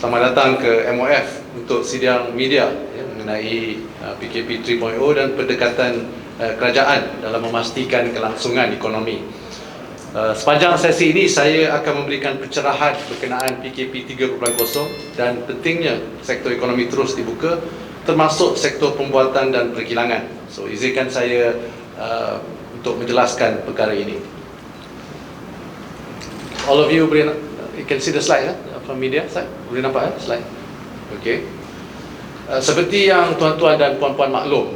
Selamat datang ke MOF untuk sidang media mengenai PKP 3.0 dan pendekatan kerajaan dalam memastikan kelangsungan ekonomi. Sepanjang sesi ini saya akan memberikan pencerahan berkenaan PKP 3.0 dan pentingnya sektor ekonomi terus dibuka, termasuk sektor pembuatan dan perkilangan. So izinkan saya untuk menjelaskan perkara ini. All of you can see the slide from media side. Boleh nampak slide? Okey. Seperti yang tuan-tuan dan puan-puan maklum,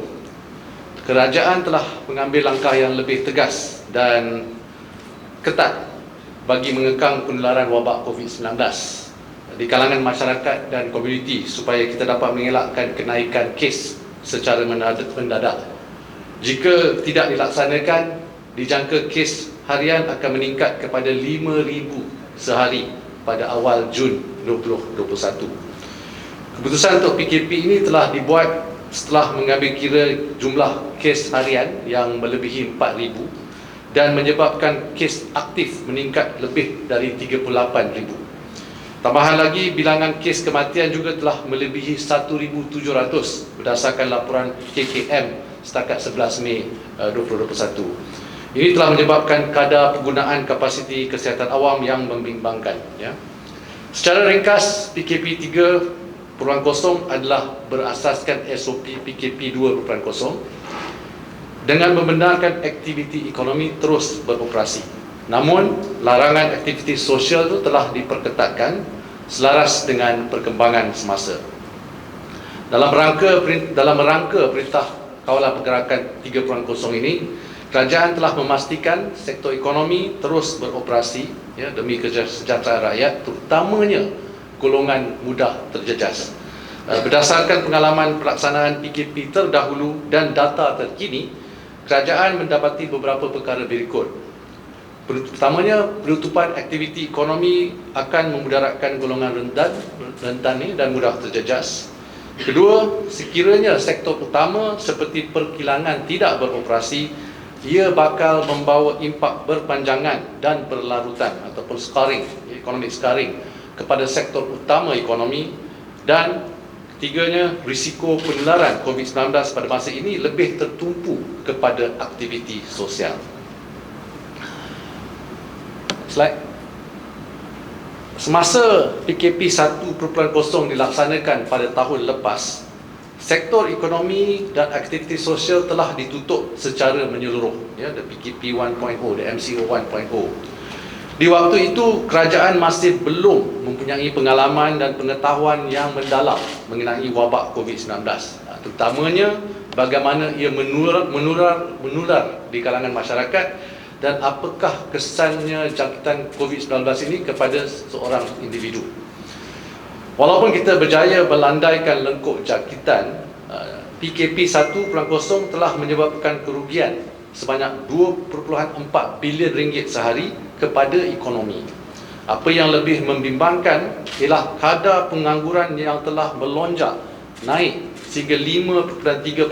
kerajaan telah mengambil langkah yang lebih tegas dan ketat bagi mengekang penularan wabak COVID-19 di kalangan masyarakat dan komuniti supaya kita dapat mengelakkan kenaikan kes secara mendadak. Jika tidak dilaksanakan, dijangka kes harian akan meningkat kepada 5,000 sehari pada awal Jun 2021. Keputusan untuk PKP ini telah dibuat setelah mengambil kira jumlah kes harian yang melebihi 4,000 dan menyebabkan kes aktif meningkat lebih dari 38,000. Tambahan lagi, bilangan kes kematian juga telah melebihi 1,700 berdasarkan laporan KKM setakat 11 Mei 2021. Ini telah menyebabkan kadar penggunaan kapasiti kesihatan awam yang membimbangkan. Secara ringkas, PKP 3.0 adalah berasaskan SOP PKP 2.0 dengan membenarkan aktiviti ekonomi terus beroperasi. Namun, larangan aktiviti sosial itu telah diperketatkan selaras dengan perkembangan semasa. Dalam rangka Perintah Kawalan Pergerakan 3.0 ini, kerajaan telah memastikan sektor ekonomi terus beroperasi demi kesejahteraan rakyat, terutamanya golongan mudah terjejas. Berdasarkan pengalaman pelaksanaan PKP terdahulu dan data terkini, kerajaan mendapati beberapa perkara berikut. Pertamanya, penutupan aktiviti ekonomi akan memudaratkan golongan rentan dan mudah terjejas. Kedua, sekiranya sektor utama seperti perkilangan tidak beroperasi, ia bakal membawa impak berpanjangan dan berlarutan ataupun scarring, economic scarring kepada sektor utama ekonomi. Dan ketiganya, risiko penularan COVID-19 pada masa ini lebih tertumpu kepada aktiviti sosial. Slide. Semasa PKP 1.0 dilaksanakan pada tahun lepas, sektor ekonomi dan aktiviti sosial telah ditutup secara menyeluruh, the PKP 1.0, the MCO 1.0. Di waktu itu, kerajaan masih belum mempunyai pengalaman dan pengetahuan yang mendalam mengenai wabak COVID-19, terutamanya bagaimana ia menular di kalangan masyarakat dan apakah kesannya jangkitan COVID-19 ini kepada seorang individu. Walaupun kita berjaya melandaikan lengkuk jangkitan, PKP 1.0 telah menyebabkan kerugian sebanyak 2.4 bilion ringgit sehari kepada ekonomi. Apa yang lebih membimbangkan ialah kadar pengangguran yang telah melonjak naik sehingga 5.3%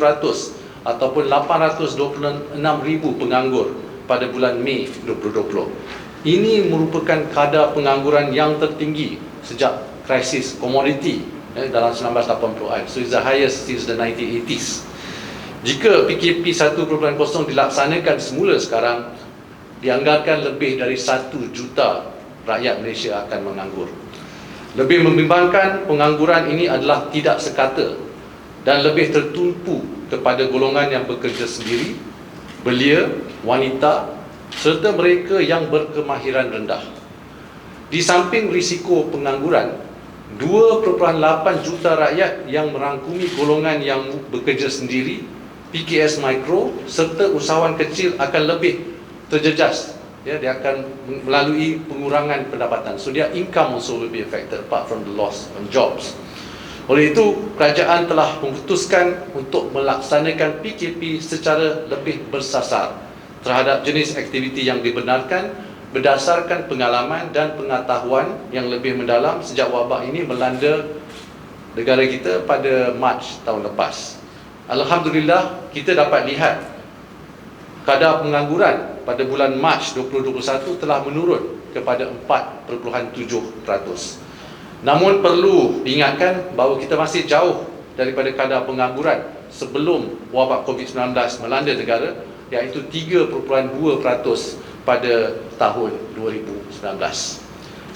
ataupun 826,000 penganggur pada bulan Mei 2020. Ini merupakan kadar pengangguran yang tertinggi sejak krisis komoditi dalam 1980-an. So it's the highest since the 1980s. Jika PKP 1.0 dilaksanakan semula sekarang, dianggarkan lebih dari 1 juta rakyat Malaysia akan menganggur. Lebih membimbangkan, pengangguran ini adalah tidak sekata dan lebih tertumpu kepada golongan yang bekerja sendiri, belia, wanita serta mereka yang berkemahiran rendah. Di samping risiko pengangguran, 2.8 juta rakyat yang merangkumi golongan yang bekerja sendiri, PKS Mikro serta usahawan kecil akan lebih terjejas. Dia akan melalui pengurangan pendapatan. So their income also will be affected apart from the loss on jobs. Oleh itu, kerajaan telah memutuskan untuk melaksanakan PKP secara lebih bersasar terhadap jenis aktiviti yang dibenarkan berdasarkan pengalaman dan pengetahuan yang lebih mendalam sejak wabak ini melanda negara kita pada Mac tahun lepas. Alhamdulillah, kita dapat lihat kadar pengangguran pada bulan Mac 2021 telah menurun kepada 4.7%. Namun perlu diingatkan bahawa kita masih jauh daripada kadar pengangguran sebelum wabak COVID-19 melanda negara, iaitu 3.2% pada tahun 2019.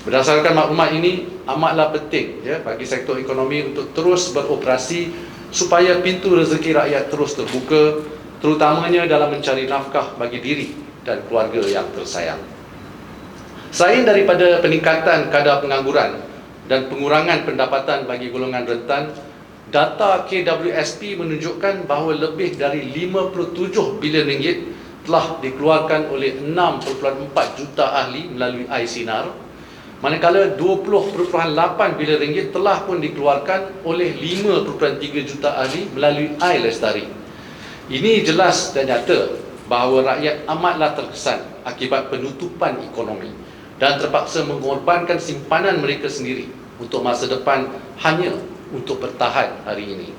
Berdasarkan maklumat ini, amatlah penting bagi sektor ekonomi untuk terus beroperasi supaya pintu rezeki rakyat terus terbuka, terutamanya dalam mencari nafkah bagi diri dan keluarga yang tersayang. Selain daripada peningkatan kadar pengangguran dan pengurangan pendapatan bagi golongan rentan, data KWSP menunjukkan bahawa lebih dari 57 bilion ringgit telah dikeluarkan oleh 6.4 juta ahli melalui iSinar, manakala 20.8 bilion ringgit telah pun dikeluarkan oleh 5.3 juta ahli melalui iLestari. Ini jelas dan nyata bahawa rakyat amatlah terkesan akibat penutupan ekonomi dan terpaksa mengorbankan simpanan mereka sendiri untuk masa depan hanya untuk bertahan hari ini.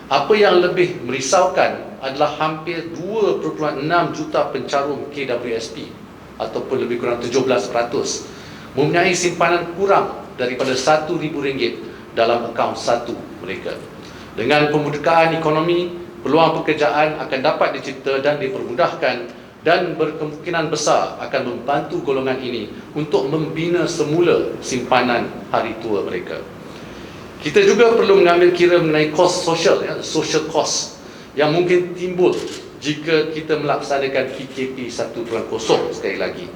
Apa yang lebih merisaukan adalah hampir 2.6 juta pencarum KWSP ataupun lebih kurang 17% mempunyai simpanan kurang daripada RM1,000 dalam akaun satu mereka. Dengan pembukaan ekonomi, peluang pekerjaan akan dapat dicipta dan dipermudahkan dan berkemungkinan besar akan membantu golongan ini untuk membina semula simpanan hari tua mereka. Kita juga perlu mengambil kira mengenai kos sosial, social cost yang mungkin timbul jika kita melaksanakan PKP 1.0 sekali lagi.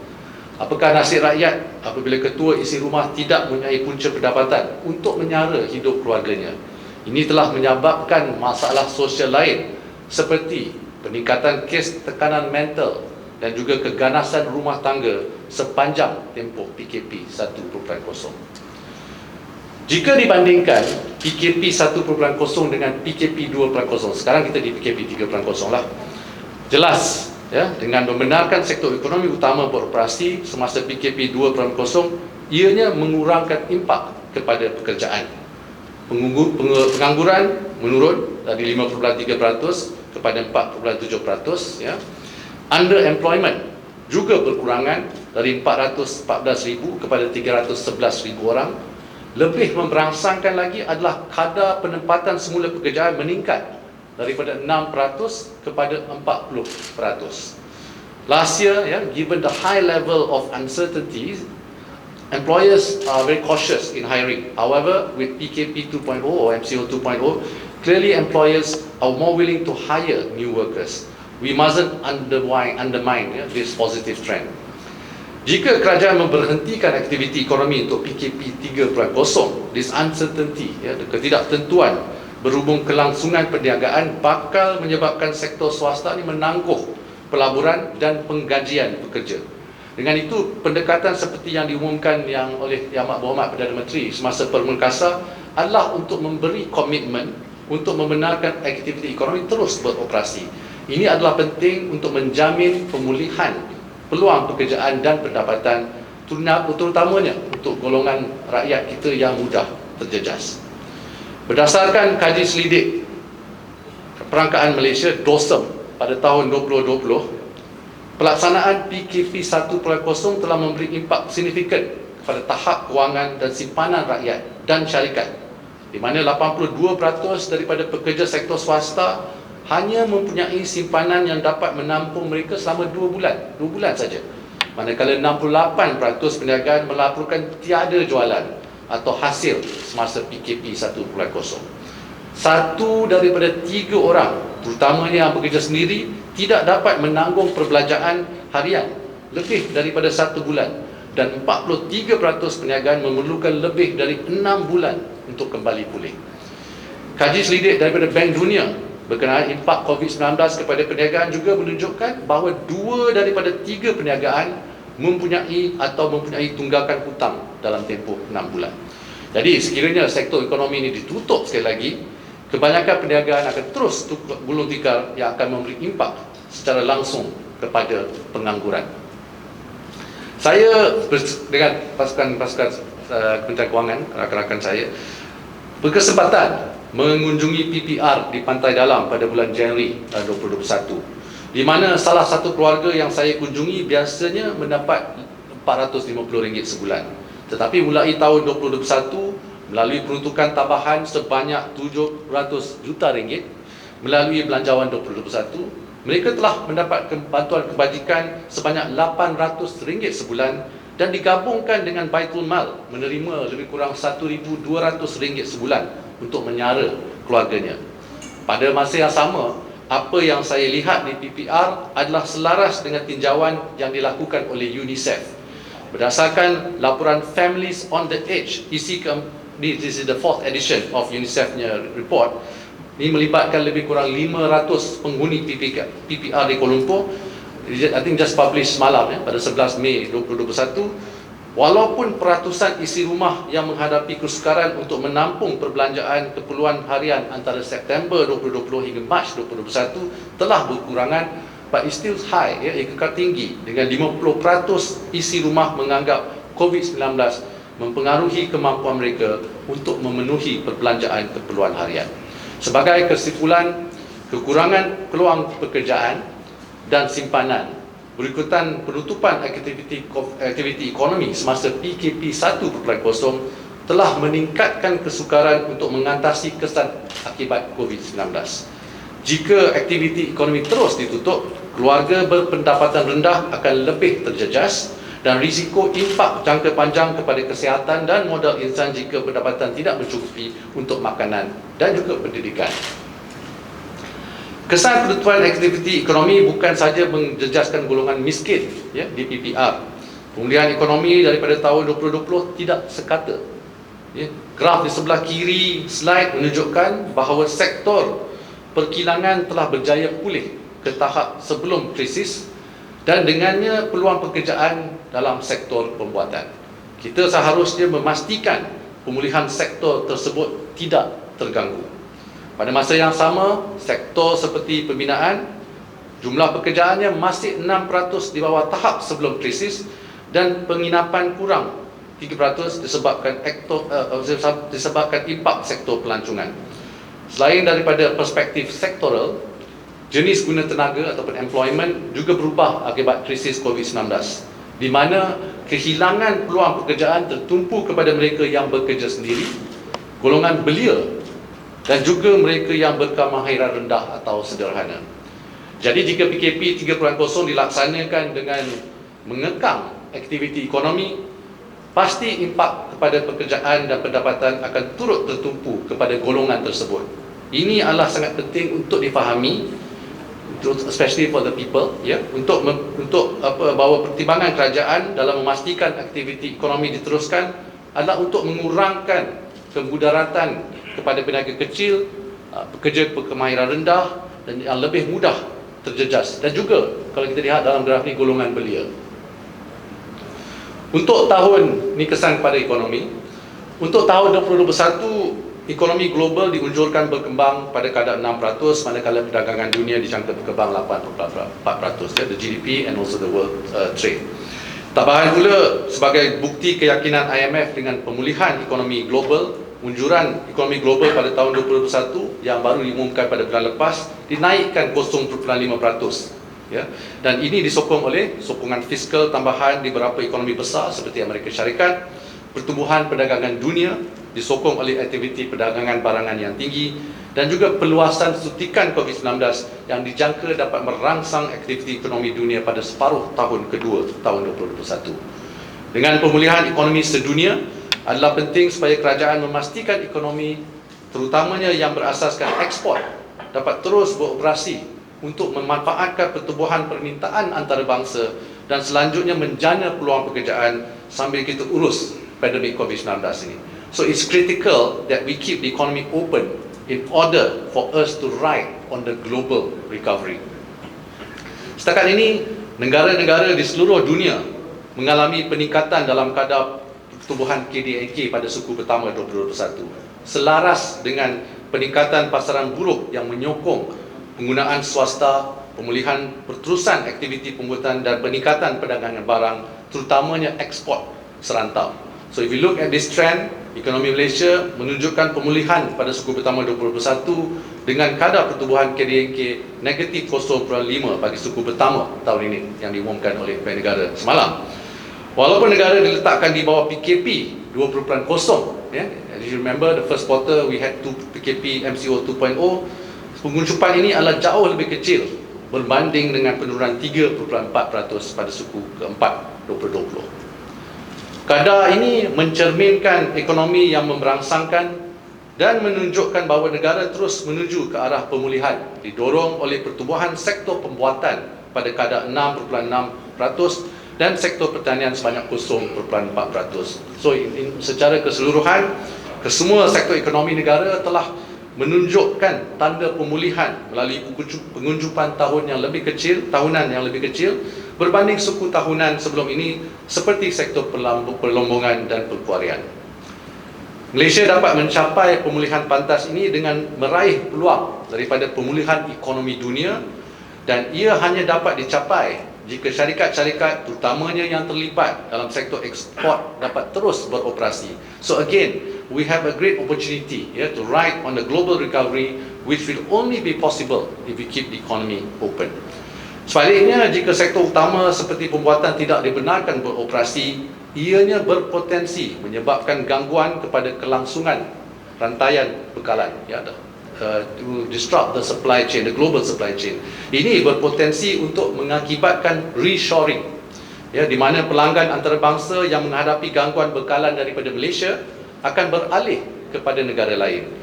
Apakah nasib rakyat apabila ketua isi rumah tidak mempunyai punca pendapatan untuk menyara hidup keluarganya? Ini telah menyebabkan masalah sosial lain seperti peningkatan kes tekanan mental dan juga keganasan rumah tangga sepanjang tempoh PKP 1.0. Jika dibandingkan PKP 1.0 dengan PKP 2.0, sekarang kita di PKP 3.0 lah. Jelas dengan membenarkan sektor ekonomi utama beroperasi semasa PKP 2.0, ianya mengurangkan impak kepada pekerjaan. Pengangguran menurun dari 5.3% kepada 4.7%. Underemployment juga berkurangan dari 414,000 kepada 311,000 orang. Lebih memberangsangkan lagi adalah kadar penempatan semula pekerjaan meningkat daripada 6% kepada 40%. Last year, given the high level of uncertainty, employers are very cautious in hiring. However, with PKP 2.0 or MCO 2.0, clearly employers are more willing to hire new workers. We mustn't undermine this positive trend. Jika kerajaan memberhentikan aktiviti ekonomi untuk PKP 3.0, this uncertainty, ketidaktentuan berhubung kelangsungan perniagaan bakal menyebabkan sektor swasta ini menangguh pelaburan dan penggajian pekerja. Dengan itu, pendekatan seperti yang diumumkan oleh Yang Amat Berhormat Perdana Menteri semasa Permengkasa adalah untuk memberi komitmen untuk membenarkan aktiviti ekonomi terus beroperasi. Ini adalah penting untuk menjamin pemulihan peluang pekerjaan dan pendapatan, terutamanya untuk golongan rakyat kita yang mudah terjejas. Berdasarkan kaji selidik Perangkaan Malaysia (DOSM) pada tahun 2020, pelaksanaan PKP 1.0 telah memberi impak signifikan kepada tahap kewangan dan simpanan rakyat dan syarikat, di mana 82% daripada pekerja sektor swasta hanya mempunyai simpanan yang dapat menampung mereka selama 2 bulan saja. Manakala 68% perniagaan melaporkan tiada jualan atau hasil semasa PKP 1.0. 1 daripada 3 orang, terutamanya yang bekerja sendiri, tidak dapat menanggung perbelanjaan harian lebih daripada 1 bulan, dan 43% perniagaan memerlukan lebih dari 6 bulan untuk kembali pulih. Kaji selidik daripada Bank Dunia berkenaan impak COVID-19 kepada perniagaan juga menunjukkan bahawa 2 daripada 3 perniagaan mempunyai tunggakan hutang dalam tempoh 6 bulan. Jadi sekiranya sektor ekonomi ini ditutup sekali lagi, kebanyakan perniagaan akan terus gulung tikar yang akan memberi impak secara langsung kepada pengangguran. Saya dengan pasukan Kementerian Kewangan, rakan-rakan saya, berkesempatan mengunjungi PPR di Pantai Dalam pada bulan Januari 2021, di mana salah satu keluarga yang saya kunjungi biasanya mendapat RM450 sebulan, Tetapi mulai tahun 2021, melalui peruntukan tambahan sebanyak 700 juta ringgit melalui Belanjawan 2021, mereka telah mendapatkan bantuan kebajikan sebanyak 800 ringgit sebulan dan digabungkan dengan Baitul Mal menerima lebih kurang 1,200 ringgit sebulan untuk menyara keluarganya. Pada masa yang sama, apa yang saya lihat di PPR adalah selaras dengan tinjauan yang dilakukan oleh UNICEF. Berdasarkan laporan Families on the Edge, this is the 4th edition of UNICEF-nya report. Ini melibatkan lebih kurang 500 penghuni PPR di Kuala Lumpur. I think just published semalam pada 11 Mei 2021. Walaupun peratusan isi rumah yang menghadapi kesukaran untuk menampung perbelanjaan keperluan harian antara September 2020 hingga Mac 2021 telah berkurangan, but it's still high, kekal tinggi, dengan 50% isi rumah menganggap COVID-19 mempengaruhi kemampuan mereka untuk memenuhi perbelanjaan keperluan harian. Sebagai kesimpulan, kekurangan peluang pekerjaan dan simpanan berikutan penutupan aktiviti ekonomi semasa PKP 1.0 telah meningkatkan kesukaran untuk mengatasi kesan akibat COVID-19. Jika aktiviti ekonomi terus ditutup, keluarga berpendapatan rendah akan lebih terjejas dan risiko impak jangka panjang kepada kesihatan dan modal insan jika pendapatan tidak mencukupi untuk makanan dan juga pendidikan. Kesan penutupan aktiviti ekonomi bukan sahaja menjejaskan golongan miskin di PPR. Pemulihan ekonomi daripada tahun 2020 tidak sekata. Graf di sebelah kiri slide menunjukkan bahawa sektor perkilangan telah berjaya pulih ke tahap sebelum krisis dan dengannya peluang pekerjaan dalam sektor pembuatan. Kita seharusnya memastikan pemulihan sektor tersebut tidak terganggu. Pada masa yang sama, sektor seperti pembinaan, jumlah pekerjaannya masih 6% di bawah tahap sebelum krisis dan penginapan kurang 3% disebabkan impak sektor pelancongan. Selain daripada perspektif sektoral, jenis guna tenaga ataupun employment juga berubah akibat krisis COVID-19, di mana kehilangan peluang pekerjaan tertumpu kepada mereka yang bekerja sendiri, golongan belia dan juga mereka yang berkemahiran rendah atau sederhana. Jadi jika PKP 3.0 dilaksanakan dengan mengekang aktiviti ekonomi, pasti impak kepada pekerjaan dan pendapatan akan turut tertumpu kepada golongan tersebut. Ini adalah sangat penting untuk difahami, especially for the people, untuk bahawa pertimbangan kerajaan dalam memastikan aktiviti ekonomi diteruskan adalah untuk mengurangkan kemudaratan kepada peniaga kecil, pekerja berkemahiran rendah dan yang lebih mudah terjejas, dan juga kalau kita lihat dalam graf ni golongan belia. Untuk tahun ni kesan pada ekonomi, untuk tahun 2021 ekonomi global diunjurkan berkembang pada kadar 6%, manakala perdagangan dunia dijangka berkembang 8.4%, the GDP and also the world trade. Tambahan pula, sebagai bukti keyakinan IMF dengan pemulihan ekonomi global, unjuran ekonomi global pada tahun 2021 yang baru diumumkan pada bulan lepas dinaikkan 0.5%. Dan ini disokong oleh sokongan fiskal tambahan di beberapa ekonomi besar seperti Amerika Syarikat. Pertumbuhan perdagangan dunia disokong oleh aktiviti perdagangan barangan yang tinggi dan juga perluasan suntikan COVID-19 yang dijangka dapat merangsang aktiviti ekonomi dunia pada separuh tahun kedua tahun 2021. Dengan pemulihan ekonomi sedunia, adalah penting supaya kerajaan memastikan ekonomi, terutamanya yang berasaskan ekspor, dapat terus beroperasi untuk memanfaatkan pertumbuhan permintaan antarabangsa dan selanjutnya menjana peluang pekerjaan sambil kita urus pandemik COVID-19 ini. So it's critical that we keep the economy open in order for us to ride on the global recovery. Setakat ini, negara-negara di seluruh dunia mengalami peningkatan dalam kadar pertumbuhan KDNK pada suku pertama 2021, selaras dengan peningkatan pasaran buruh yang menyokong penggunaan swasta, pemulihan perterusan aktiviti pembuatan dan peningkatan perdagangan barang, terutamanya ekspor serantau. So if you look at this trend, ekonomi Malaysia menunjukkan pemulihan pada suku pertama 2021 dengan kadar pertumbuhan KDNK negatif 0.5 bagi suku pertama tahun ini yang diumumkan oleh Bank Negara semalam. Walaupun negara diletakkan di bawah PKP 2.0, ya, as you remember the first quarter we had PKP MCO 2.0, penguncupan ini adalah jauh lebih kecil berbanding dengan penurunan 3.4% pada suku keempat 2020. Kadar ini mencerminkan ekonomi yang memberangsangkan dan menunjukkan bahawa negara terus menuju ke arah pemulihan, didorong oleh pertumbuhan sektor pembuatan pada kadar 6.6% dan sektor pertanian sebanyak 0.4%. So secara keseluruhan, kesemua sektor ekonomi negara telah menunjukkan tanda pemulihan melalui pengunjupan tahunan yang lebih kecil berbanding suku tahunan sebelum ini seperti sektor perlombongan dan perkuarian. Malaysia dapat mencapai pemulihan pantas ini dengan meraih peluang daripada pemulihan ekonomi dunia, dan ia hanya dapat dicapai jika syarikat-syarikat terutamanya yang terlibat dalam sektor ekspor dapat terus beroperasi. So again, we have a great opportunity to ride on the global recovery, which will only be possible if we keep the economy open. Sebaliknya, jika sektor utama seperti pembuatan tidak dibenarkan beroperasi, ianya berpotensi menyebabkan gangguan kepada kelangsungan rantaian bekalan, to disrupt the supply chain, the global supply chain. Ini berpotensi untuk mengakibatkan reshoring, di mana pelanggan antarabangsa yang menghadapi gangguan bekalan daripada Malaysia akan beralih kepada negara lain.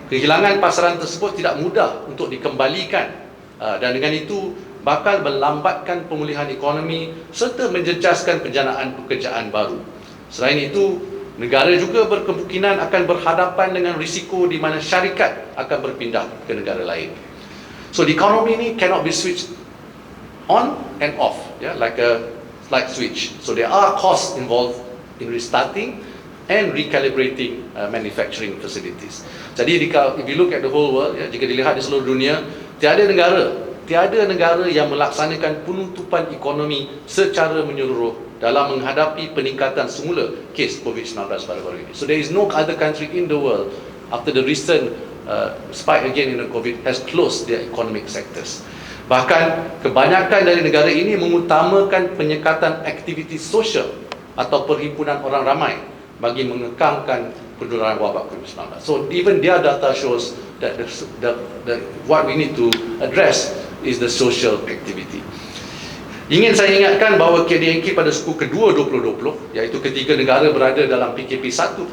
Kehilangan pasaran tersebut tidak mudah untuk dikembalikan, dan dengan itu bakal melambatkan pemulihan ekonomi serta menjejaskan penjanaan pekerjaan baru. Selain itu, negara juga berkemungkinan akan berhadapan dengan risiko di mana syarikat akan berpindah ke negara lain. So the economy ni cannot be switched on and off, like a light switch. So there are costs involved in restarting and recalibrating manufacturing facilities. Jadi if you look at the whole world, jika dilihat di seluruh dunia, tiada negara yang melaksanakan penutupan ekonomi secara menyeluruh dalam menghadapi peningkatan semula kes COVID-19 baru-baru ini. So there is no other country in the world after the recent spike again in the COVID has closed their economic sectors. Bahkan kebanyakan dari negara ini mengutamakan penyekatan aktiviti sosial atau perhimpunan orang ramai bagi mengekangkan penularan wabak COVID-19. So even their data shows that what we need to address is the social activity. Ingin saya ingatkan bahawa KDNK pada suku kedua 2020, iaitu ketika negara berada dalam PKP 1.0,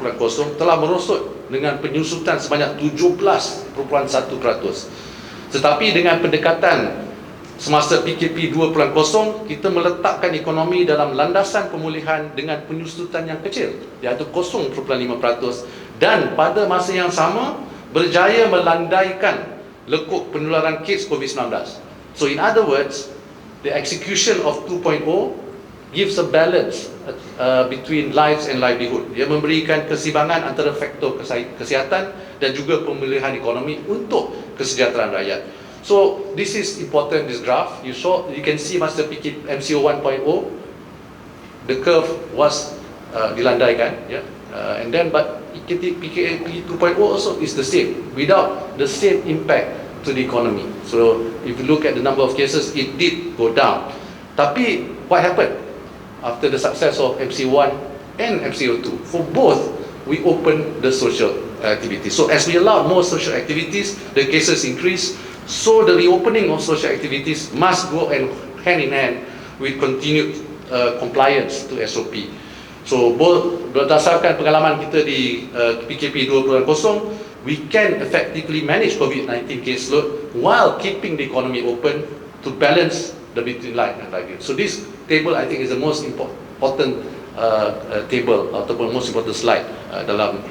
telah merosot dengan penyusutan sebanyak 17.1%. Tetapi dengan pendekatan semasa PKP 2.0, kita meletakkan ekonomi dalam landasan pemulihan dengan penyusutan yang kecil, iaitu 0.5%, dan pada masa yang sama berjaya melandaikan lekuk penularan kes COVID-19. So in other words, the execution of 2.0 gives a balance between lives and livelihood. Dia memberikan keseimbangan antara faktor kesihatan dan juga pemulihan ekonomi untuk kesejahteraan rakyat. So this is important, this graph. You can see masa MCO 1.0, the curve was dilandaikan, and then but PKP 2.0 also is the same, without the same impact to the economy. So if you look at the number of cases, it did go down. Tapi what happened after the success of MC1 and MC02? For both, we opened the social activities. So as we allow more social activities, the cases increase. So the reopening of social activities must go hand in hand with continued compliance to SOP. So both berdasarkan pengalaman kita di PKP 2.0, we can effectively manage COVID-19 caseload while keeping the economy open to balance the between life and livelihood. So this table, I think, is the most important table ataupun most important slide dalam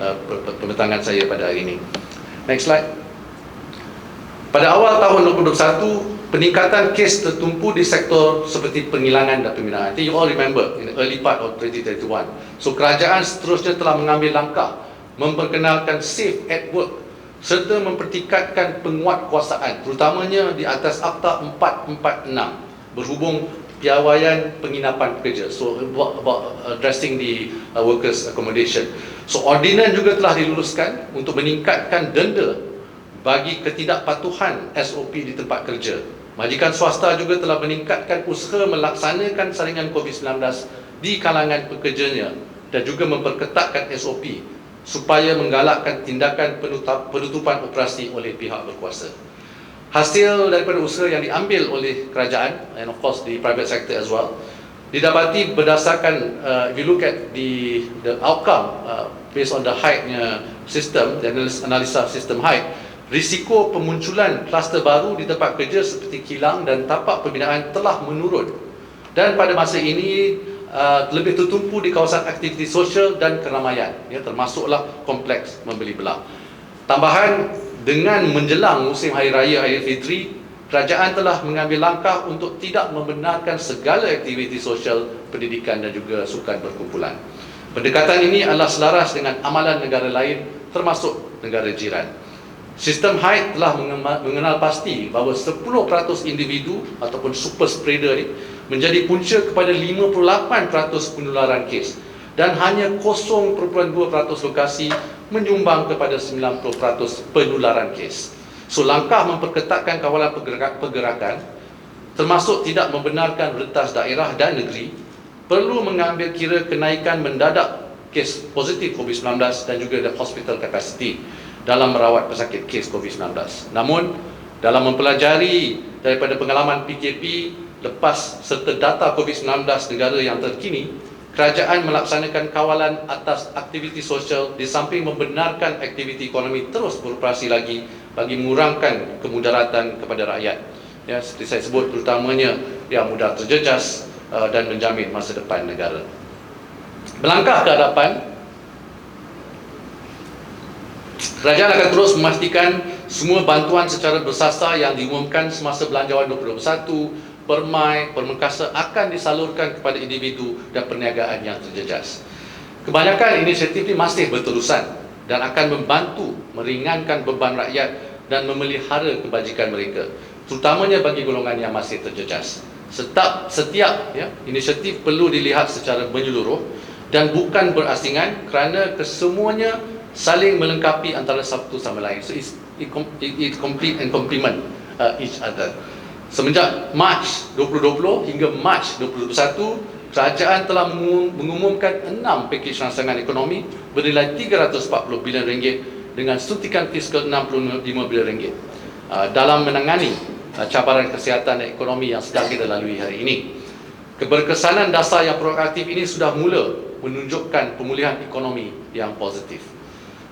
pembentangan saya pada hari ini. Next slide. Pada awal tahun 2021, peningkatan kes tertumpu di sektor seperti penghilangan dan pembinaan. I think you all remember in the early part of 2021. So kerajaan seterusnya telah mengambil langkah memperkenalkan safe at work serta mempertingkatkan penguatkuasaan, terutamanya di atas Akta 446 berhubung piawaian penginapan pekerja. So about addressing the workers accommodation. So ordinan juga telah diluluskan untuk meningkatkan denda bagi ketidakpatuhan SOP di tempat kerja. Majikan swasta juga telah meningkatkan usaha melaksanakan saringan COVID-19 di kalangan pekerjanya dan juga memperketatkan SOP supaya menggalakkan tindakan penutupan operasi oleh pihak berkuasa. Hasil daripada usaha yang diambil oleh kerajaan and of course the private sector as well didapati berdasarkan if you look at the outcome based on the Hyde-nya sistem, the analisa sistem Hyde, risiko pemunculan kluster baru di tempat kerja seperti kilang dan tapak pembinaan telah menurun dan pada masa ini lebih tertumpu di kawasan aktiviti sosial dan keramaian, ya, termasuklah kompleks membeli belah. Tambahan, dengan menjelang musim Hari Raya Aidilfitri, kerajaan telah mengambil langkah untuk tidak membenarkan segala aktiviti sosial, pendidikan dan juga sukan berkumpulan. Pendekatan ini adalah selaras dengan amalan negara lain termasuk negara jiran. Sistem Hyde telah mengenal pasti bahawa 10% individu ataupun super spreader ini menjadi punca kepada 58% penularan kes dan hanya 0.2% lokasi menyumbang kepada 90% penularan kes. So, langkah memperketatkan kawalan pergerakan termasuk tidak membenarkan retas daerah dan negeri perlu mengambil kira kenaikan mendadak kes positif COVID-19 dan juga hospital capacity dalam merawat pesakit kes COVID-19. Namun, dalam mempelajari daripada pengalaman PKP lepas serta data COVID-19 negara yang terkini, kerajaan melaksanakan kawalan atas aktiviti sosial di samping membenarkan aktiviti ekonomi terus beroperasi lagi bagi mengurangkan kemudaratan kepada rakyat. Ya, seperti saya sebut, terutamanya yang mudah terjejas dan menjamin masa depan negara. Melangkah ke hadapan, kerajaan akan terus memastikan semua bantuan secara bersasar yang diumumkan semasa Belanjawan 2021 Permai, Permengkasa akan disalurkan kepada individu dan perniagaan yang terjejas. Kebanyakan inisiatif ini masih berterusan dan akan membantu meringankan beban rakyat dan memelihara kebajikan mereka, terutamanya bagi golongan yang masih terjejas. Setiap inisiatif perlu dilihat secara menyeluruh dan bukan berasingan kerana kesemuanya saling melengkapi antara satu sama lain. So it complete and complement each other. Semenjak Mac 2020 hingga Mac 2021, kerajaan telah mengumumkan 6 pakej rangsangan ekonomi bernilai RM340 bilion dengan suntikan fiskal RM65 bilion dalam menangani cabaran kesihatan dan ekonomi yang sedang kita lalui hari ini. Keberkesanan dasar yang proaktif ini sudah mula menunjukkan pemulihan ekonomi yang positif.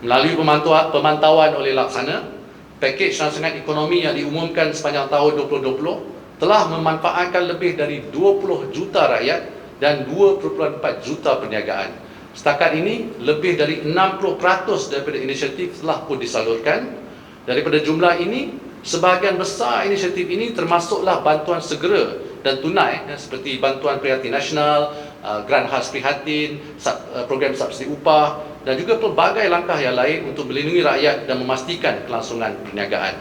Melalui pemantauan oleh Laksana, pakej rangsangan ekonomi yang diumumkan sepanjang tahun 2020 telah memanfaatkan lebih dari 20 juta rakyat dan 2.4 juta perniagaan. Setakat ini, lebih dari 60% daripada inisiatif telah pun disalurkan. Daripada jumlah ini, sebahagian besar inisiatif ini termasuklah bantuan segera dan tunai seperti bantuan prihatin nasional, grant khas prihatin, program subsidi upah dan juga pelbagai langkah yang lain untuk melindungi rakyat dan memastikan kelangsungan perniagaan.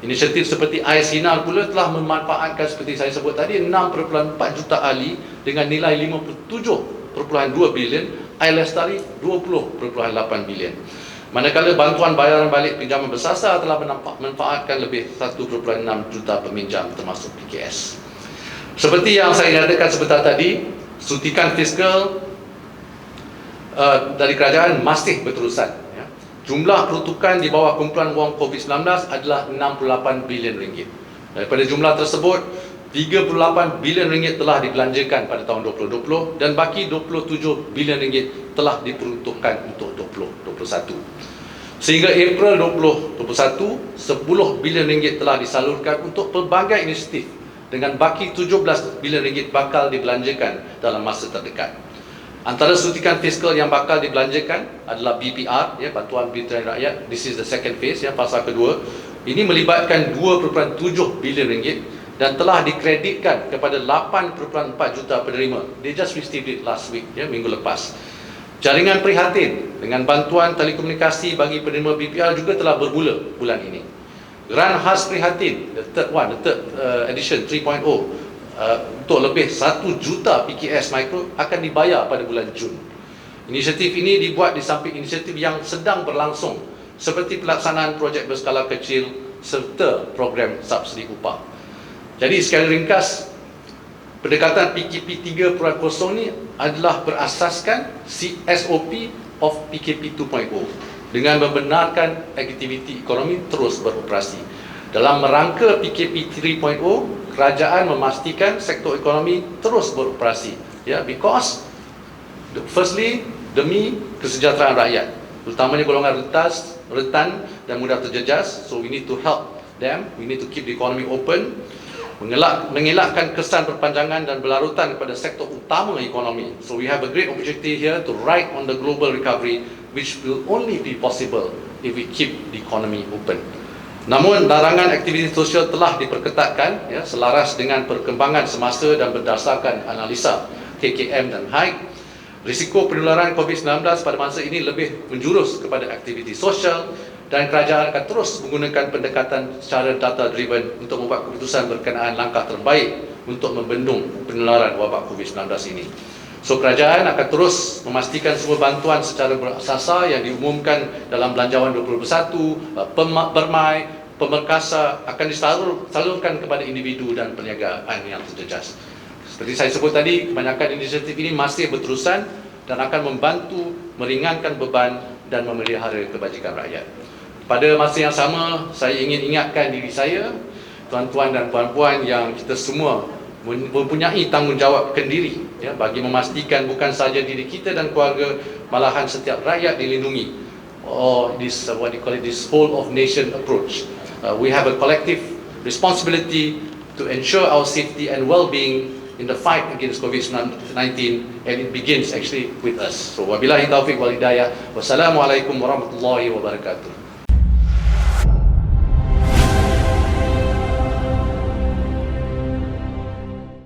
Inisiatif seperti Air Sinar pula telah memanfaatkan seperti saya sebut tadi 6.4 juta ahli dengan nilai 57.2 bilion, Air Lestari 20.8 bilion. Manakala bantuan bayaran balik pinjaman bersasar telah memanfaatkan lebih 1.6 juta peminjam termasuk PKS. Seperti yang saya nyatakan sebentar tadi, suntikan fiskal dari kerajaan masih berterusan. Ya. Jumlah peruntukan di bawah kumpulan wang COVID-19 adalah RM68 bilion. Daripada jumlah tersebut, RM38 bilion telah dibelanjakan pada tahun 2020 dan baki RM27 bilion telah diperuntukkan untuk 2021. Sehingga April 2021, RM10 bilion telah disalurkan untuk pelbagai inisiatif dengan baki RM17 bilion bakal dibelanjakan dalam masa terdekat. Antara suntikan fiskal yang bakal dibelanjakan adalah BPR, ya, Bantuan Pemberdayaan Rakyat. This is the second phase, ya, fasa kedua. Ini melibatkan RM2.7 bilion dan telah dikreditkan kepada 8.4 juta penerima. They just received it last week, ya, minggu lepas. Jaringan prihatin dengan bantuan telekomunikasi bagi penerima BPR juga telah bermula bulan ini. Grant khas prihatin, the third edition 3.0, untuk lebih 1 juta PKS mikro akan dibayar pada bulan Jun. Inisiatif ini dibuat di samping inisiatif yang sedang berlangsung seperti pelaksanaan projek berskala kecil serta program subsidi upah. Jadi sekali ringkas, Pendekatan PKP 3.0 ni adalah berasaskan SOP of PKP 2.0 dengan membenarkan aktiviti ekonomi terus beroperasi. Dalam merangka PKP 3.0, kerajaan memastikan sektor ekonomi terus beroperasi, ya, because firstly demi kesejahteraan rakyat, terutamanya golongan rentan dan mudah terjejas. So we need to help them, we need to keep the economy open, mengelakkan kesan perpanjangan dan berlarutan kepada sektor utama ekonomi. So we have a great opportunity here to ride on the global recovery, which will only be possible if we keep the economy open. Namun larangan aktiviti sosial telah diperketatkan, ya, selaras dengan perkembangan semasa dan berdasarkan analisa KKM dan HAIG. Risiko penularan COVID-19 pada masa ini lebih menjurus kepada aktiviti sosial, dan kerajaan akan terus menggunakan pendekatan secara data driven untuk membuat keputusan berkenaan langkah terbaik untuk membendung penularan wabak COVID-19 ini. So kerajaan akan terus memastikan semua bantuan secara berasasa yang diumumkan dalam Belanjawan 2021, Permai, Pemerkasa akan disalurkan kepada individu dan perniagaan yang terjejas. Seperti saya sebut tadi, kebanyakan inisiatif ini masih berterusan dan akan membantu meringankan beban dan memelihara kebajikan rakyat. Pada masa yang sama, saya ingin ingatkan diri saya, tuan-tuan dan puan-puan, yang kita semua mempunyai tanggungjawab kendiri, ya, bagi memastikan bukan sahaja diri kita dan keluarga, malahan setiap rakyat dilindungi. This what you call it, this whole of nation approach. We have a collective responsibility to ensure our safety and well-being in the fight against COVID-19, and it begins actually with us. So wabillahi taufiq wal hidayah. Wassalamualaikum warahmatullahi wabarakatuh.